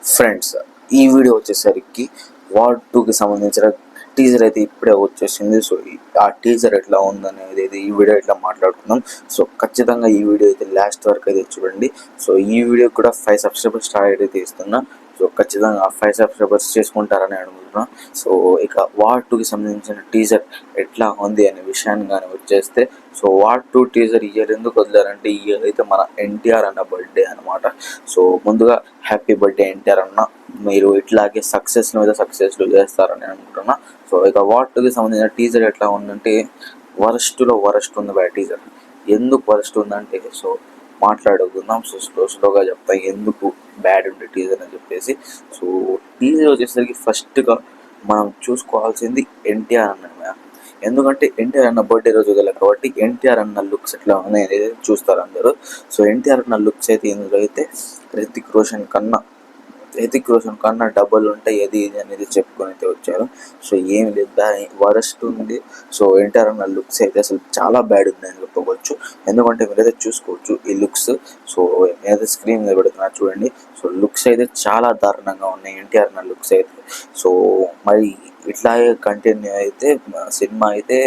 Friends, ఈ video వచ్చేసరికి war 2కి సంబంధించిన టీజర్ అయితే ఇప్పుడే వచ్చేసింది. సో ఆ టీజర్ ఎట్లా ఉందనేది ఈ వీడియో ఎట్లా మాట్లాడుకుందాం. సో ఖచ్చితంగా ఈ వీడియో అయితే లాస్ట్ వరకు అయితే చూడండి. సో ఈ వీడియో కూడా 5 సబ్స్క్రైబర్స్ టార్గెట్ అయితే ఇస్తున్నా. సో ఖచ్చితంగా 5 సబ్స్క్రైబర్స్ చేసుకుంటారని అనుకుంటున్నా. సో ఇక వార్ 2కి సంబంధించిన టీజర్ ఎట్లా ఉంది అనే విషయాన్ని కానీ వచ్చేస్తే, సో వార్ 2 టీజర్ ఇయర్ ఎందుకు వదిలారంటే, ఈ ఇయర్ అయితే మన ఎన్టీఆర్ అన్న బర్త్డే అనమాట. సో ముందుగా హ్యాపీ బర్త్డే ఎన్టీఆర్ అన్న, మీరు ఇట్లాగే సక్సెస్ మీద సక్సెస్లు చేస్తారని అనుకుంటున్నా. సో ఇక వార్ 2కి సంబంధించిన టీజర్ ఎట్లా ఉందంటే, వరస్ట్లో వరస్ట్ ఉంది బై టీజర్. ఎందుకు వరస్ట్ ఉందంటే, సో మాట్లాడుకుందాం. సో స్లోగా చెప్తా ఎందుకు బ్యాడ్ ఉండే టీజర్ అని చెప్పేసి. సో టీజర్ వచ్చేసరికి ఫస్ట్గా మనం చూసుకోవాల్సింది ఎన్టీఆర్ అన్న. ఎందుకంటే ఎన్టీఆర్ అన్న బర్త్డే రోజు కదా కాబట్టి ఎన్టీఆర్ అన్న లుక్స్ ఎట్లా ఉన్నాయి అనేది చూస్తారు అందరూ. సో ఎన్టీఆర్ అన్న లుక్స్ అయితే ఇందులో అయితే రితిక్ రోషన్ కన్నా డబ్బులు ఉంటాయి అది ఇది అనేది చెప్పుకొని అయితే వచ్చారు. సో ఏమి లేదు, వరస్ట్ ఉంది. సో ఎన్టీఆర్ అన్న లుక్స్ అయితే అసలు చాలా బ్యాడ్ ఉన్నాయని చెప్పుకోవచ్చు. ఎందుకంటే మీరైతే చూసుకోవచ్చు ఈ లుక్స్. సో నేనైతే స్క్రీన్ మీద పెడుతున్నా చూడండి. సో లుక్స్ అయితే చాలా దారుణంగా ఉన్నాయి ఎన్టీఆర్ అన్న లుక్స్ అయితే. సో మరి ఇట్లాగే కంటిన్యూ అయితే సినిమా అయితే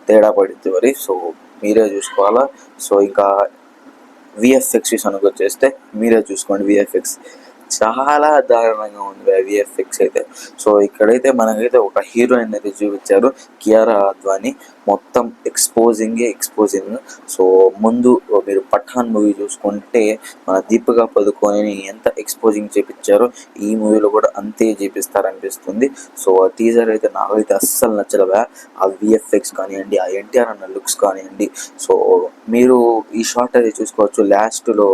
తేడా పడింది మరి. సో మీరే చూసుకోవాలా. సో ఇంకా విఎఫ్ఎక్స్ విషయానికి వచ్చేస్తే మీరే చూసుకోండి. విఎఫ్ఎక్స్ చాలా దారుణంగా ఉంది విఎఫ్ఎక్స్ అయితే. సో ఇక్కడైతే మనకైతే ఒక హీరోయిన్ అయితే చూపించారు, కియారా అద్వానీ. మొత్తం ఎక్స్పోజింగ్. సో ముందు మీరు పఠాన్ మూవీ చూసుకుంటే మన దీపికా పదుకొని ఎంత ఎక్స్పోజింగ్ చేపించారో ఈ మూవీలో కూడా అంతే చేపిస్తారనిపిస్తుంది. సో ఆ టీజర్ అయితే నాకైతే అస్సలు నచ్చలవా. ఆ విఎఫ్ఎక్స్ కానివ్వండి, ఆ ఎన్టీఆర్ అన్న లుక్స్ కానివ్వండి. సో మీరు ఈ షార్ట్ అయితే చూసుకోవచ్చు. లాస్ట్లో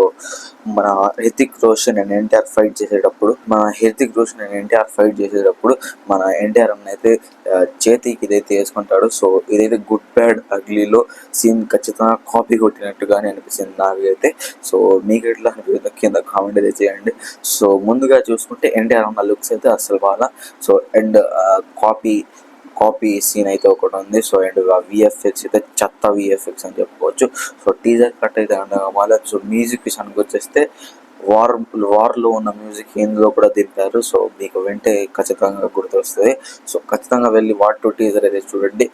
మన హృతిక్ రోషన్ అండ్ ఎన్టీఆర్ ఫైట్ చేసేటప్పుడు మన ఎన్టీఆర్ అన్న అయితే చేతికి ఇదైతే వేసుకుంటాడు. సో ఇదైతే గుడ్ బ్యాడ్ అగ్లీలో సీన్ ఖచ్చితంగా కాపీ కొట్టినట్టుగానే అనిపిస్తుంది నాకైతే. సో మీకు ఎట్లా అనిపిస్తుంది కింద కామెంట్ అయితే చేయండి. సో ముందుగా చూసుకుంటే ఎన్టీఆర్ అన్న లుక్స్ అయితే అసలు బాగా. సో అండ్ కాపీ సీన్ అయితే ఒకటి ఉంది. సో అండ్ విఎఫ్ఎక్స్ అయితే చెత్త విఎఫ్ఎక్స్ అని చెప్పుకోవచ్చు. సో టీజర్ కట్ అయితే అనగా సో మ్యూజిక్ విషయానికి వచ్చేస్తే వార్లో ఉన్న మ్యూజిక్ ఇందులో కూడా దింపారు. సో మీకు వెంటే ఖచ్చితంగా గుర్తొస్తుంది. సో ఖచ్చితంగా వెళ్ళి వార్ 2 టీజర్ అయితే చూడండి.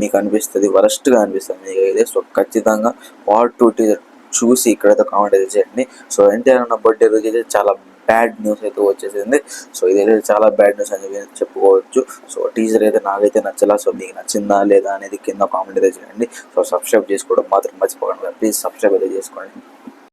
మీకు అనిపిస్తుంది, వరస్ట్గా అనిపిస్తుంది మీకు అయితే. సో ఖచ్చితంగా వార్ 2 టీజర్ చూసి ఇక్కడైతే కామెంట్ అయితే చేయండి. సో ఎన్టీఆర్ అన్న బర్త్డే రోజు అయితే చాలా బ్యాడ్ న్యూస్ అయితే వచ్చేసింది. సో ఇదైతే చాలా బ్యాడ్ న్యూస్ అని చెప్పుకోవచ్చు. సో టీజర్ అయితే నాకైతే నచ్చలా. సో మీకు నచ్చిందా లేదా అనేది కింద కామెంట్ అయితే చేయండి. సో సబ్స్క్రైబ్ చేసుకోవడం మాత్రం మర్చిపోకండి. ప్లీజ్ సబ్స్క్రైబ్ అయితే చేసుకోండి.